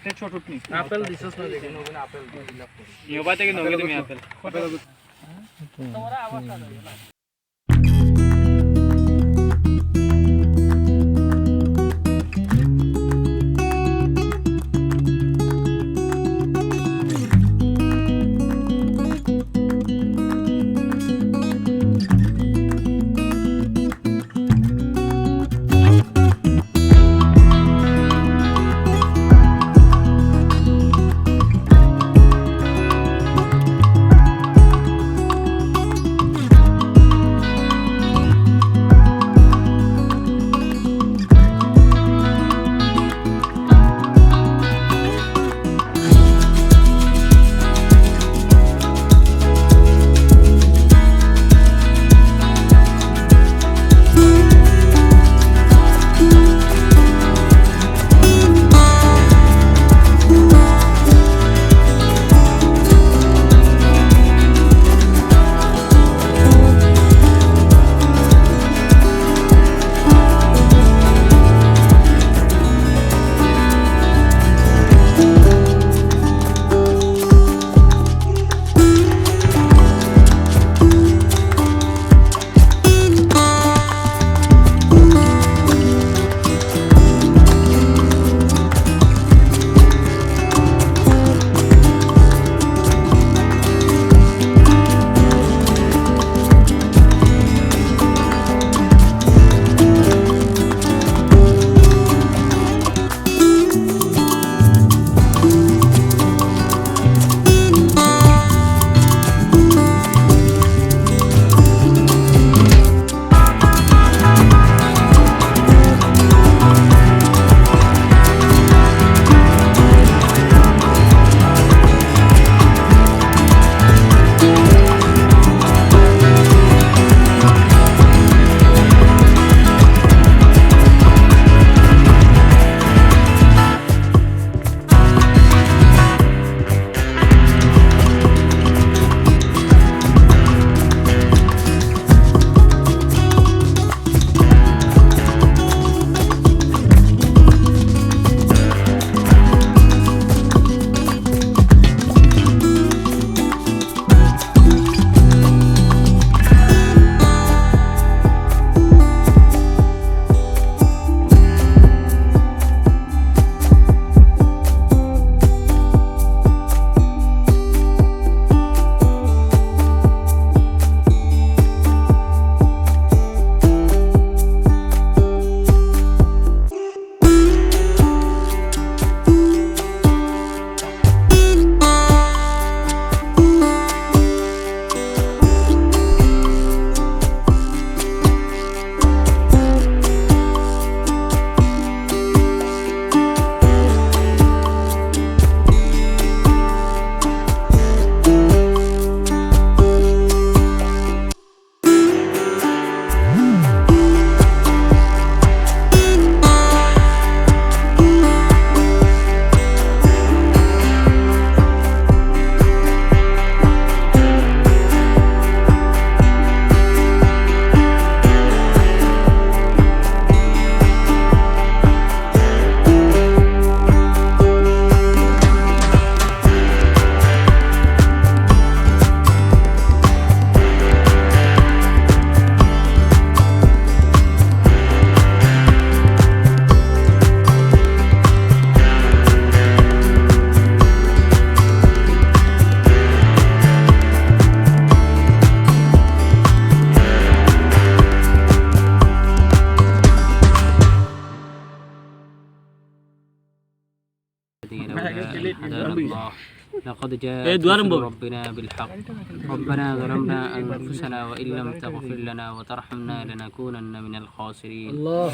ते छोटूट नी আপেল দিছস না দেখেন ওখানে আপেল দিলাম নিওবা থেকে নগে তুমি আপেল তোমার আওয়াজ আলো না الله لقد جاءت رسل ربنا بالحق ربنا ظلمنا أنفسنا وإن لم تغفر لنا وترحمنا لنكونن من الخاسرين الله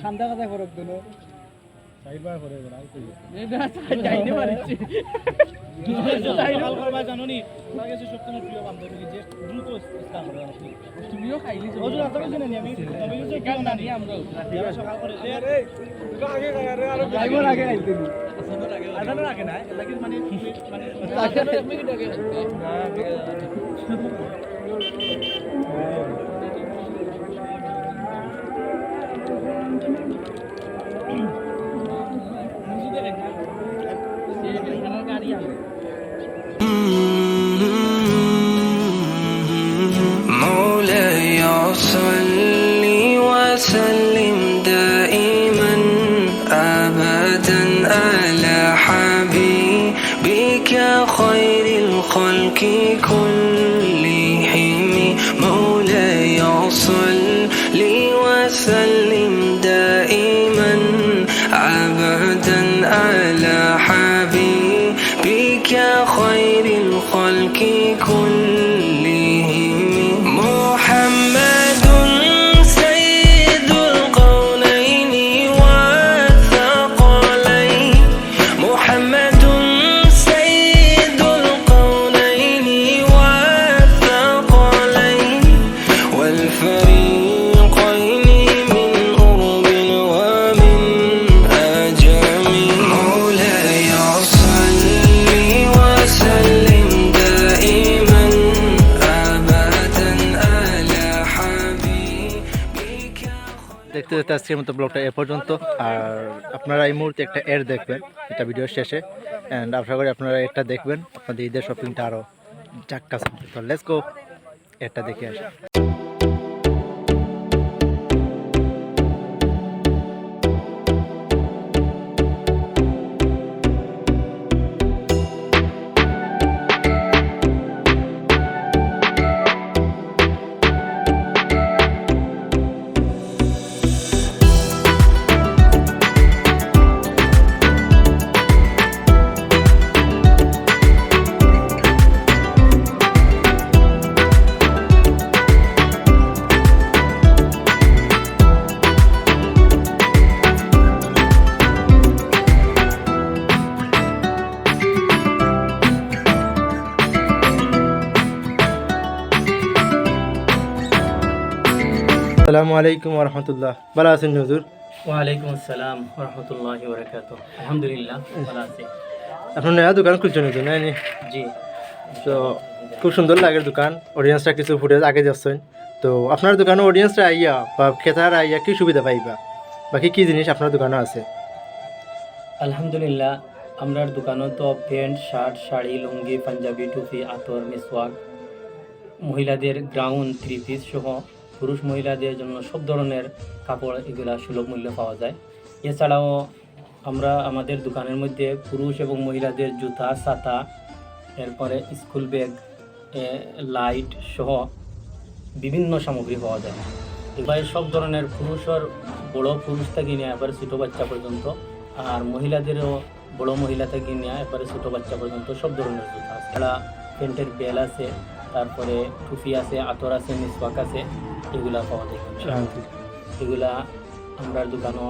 খান্দা কথা ফরক দিল যাইনি পারিছি তুমিও খাইলি مولاي صل وسلم دائما أبدا على حبيبك خير الخلق كلهم مولاي صل وسلم دائما أبدا على حبيبك خير الخلق كلهم محمد سيد القولين والثقلين محمد سيد القولين والثقلين والفريقين من أرب ومن أجم مولاي صل وسلم دائما أبدا على حبيبك দেখতে দেখতে আজকের মতো ব্লগটা এ পর্যন্ত। আর আপনারা এই মুহূর্তে একটা এড দেখবেন এটা ভিডিওর শেষে, অ্যান্ড আশা করি আপনারা এটা দেখবেন, আপনাদের ঈদের শপিংটা আরও জাক্কাস হবে। তো লেটস গো, এটা দেখে আসি। আসসালামু আলাইকুম ওয়া রাহমাতুল্লাহ। ভালো আছেন হুজুর? ওয়ালাইকুম আসসালাম ওয়া রাহমাতুল্লাহি ওয়া বারাকাতুহু। আলহামদুলিল্লাহ ভালো আছি। আপনার নয়া দোকান খুলছেন হুজুর, না? জি, তো খুব সুন্দর লাগে দোকান, অডিয়েন্সরা কিছু ফুটেজ আগে যাচ্ছেন। তো আপনার দোকানে অডিয়েন্সরা আইয়া বা ক্রেতারা আইয়া কি সুবিধা পাইবা, বাকি কি জিনিস আপনার দোকানে আছে? আলহামদুলিল্লাহ আমরার দোকানে তো প্যান্ট, শার্ট, শাড়ি, লুঙ্গি, পাঞ্জাবি, টুপি, আতর, মিসওয়াক, মহিলাদের গ্রাউন্ড, থ্রি পিস সহ পুরুষ মহিলাদের জন্য সব ধরনের কাপড় এগুলা সুলভ মূল্যে পাওয়া যায়। এছাড়াও আমরা আমাদের দোকানের মধ্যে পুরুষ এবং মহিলাদের জুতা, ছাতা, এরপরে স্কুল ব্যাগ, লাইট সহ বিভিন্ন সামগ্রী পাওয়া যায়। এবার সব ধরনের পুরুষের বড় পুরুষ থেকে নিয়ে এবার ছোটো বাচ্চা পর্যন্ত, আর মহিলাদেরও বড় মহিলা থেকে নিয়ে এবারে ছোটো বাচ্চা পর্যন্ত সব ধরনের জুতা আছে। এছাড়া প্যান্টের বেল আছে, তারপরে টুপি আছে, আতর আছে, মিসওয়াক আছে, এগুলা পাওয়া যায়। এগুলা আমরা দোকানও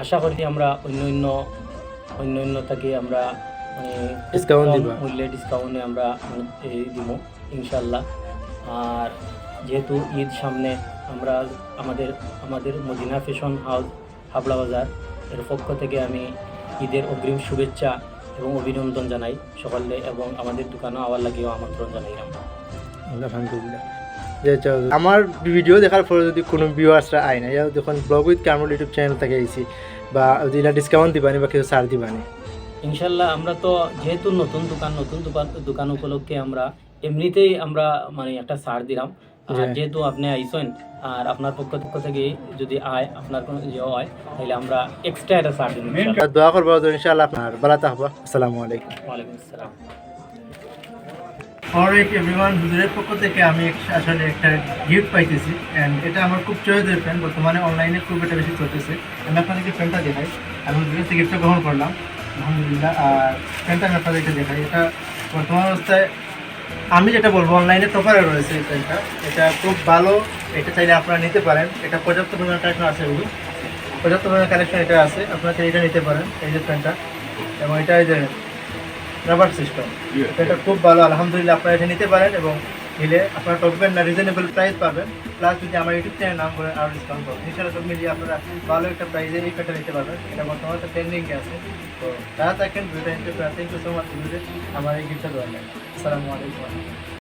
আশা করি আমরা অন্য থেকে আমরা ডিসকাউন্ট দিব, মূল্যে ডিসকাউন্টে আমরা দিব ইনশাল্লাহ। আর যেহেতু ঈদ সামনে, আমরা আমাদের মদিনা ফ্যাশন হাউস হাবলা বাজার এর পক্ষ থেকে আমি ঈদের অগ্রিম শুভেচ্ছা এবং অভিনন্দন জানাই সকলে, এবং আমাদের দোকানও আবার লাগিয়েও আমন্ত্রণ জানাইলাম। আলহামদুলিল্লাহ। আমার ভিডিও দেখার পরে যদি কোনো ভিউয়ার্সরা আয় না, যখন blog with Kamrul YouTube channel থেকে আইছি, বা যদি ডিসকাউন্ট দিবানি বা কিছু ছাড় দিবানি? ইনশাল্লাহ আমরা তো যেহেতু নতুন দোকান উপলক্ষে আমরা এমনিতেই আমরা মানে একটা ছাড় দিলাম। আর যেহেতু আপনি আইসেন আর আপনার পক্ষ থেকে যদি আয়, আপনার কোনো ইয়ে হয়, তাহলে আমরা এক্সট্রা একটা ছাড় দিন। দোয়া করবো ইনশাআল্লাহ, আপনার ভালো থাকবা। আসসালামু আলাইকুম। ওয়ালাইকুম আসসালাম। এভরিওয়ান, হুজুরের পক্ষ থেকে আমি আসলে একটা গিফট পাইতেছি, অ্যান্ড এটা আমার খুব চয়েসের ফ্যান, বর্তমানে অনলাইনে খুব একটা বেশি চলতেছে। আমি আপনাদেরকে ফ্যানটা দেখাই, আমি হুজুরের থেকে গিফটটা গ্রহণ করলাম আলহামদুলিল্লাহ। আর ফ্যানটা আমি আপনাদেরকে দেখাই, এটা বর্তমান অবস্থায় আমি যেটা বলবো অনলাইনে টপারে রয়েছে এই ফ্যানটা। এটা খুব ভালো, এটা চাইলে আপনারা নিতে পারেন। এটা পর্যাপ্ত পরিমাণ টাকা আছে হুজুর, পর্যাপ্ত ধরনের কালেকশন এটা আছে, আপনারা এটা নিতে পারেন। এই যে ফ্যানটা, এবং এটা এই যে রাবার সিস্টেম, এটা খুব ভালো আলহামদুলিল্লাহ। আপনারা এটা নিতে পারেন এবং নিলে আপনারা ঠকবেন না, রিজনেবল প্রাইস পাবেন। প্লাস যদি আমার ইউটিউব চ্যানেল নাম করে আরও ডিসকাউন্ট পাবেন ইনশাআল্লাহ। সব মিলিয়ে আপনারা ভালো একটা প্রাইসে এই ফ্যানটা নিতে পারবেন। এটা বর্তমানে একটা ট্রেন্ডিংয়ে আছে। তো তারা থাকেন ভিডিওটা নিতে পারেন। থ্যাংক ইউ সো মাচ আমার এই গিফটটা দেওয়ার জন্য। আসসালামু আলাইকুম।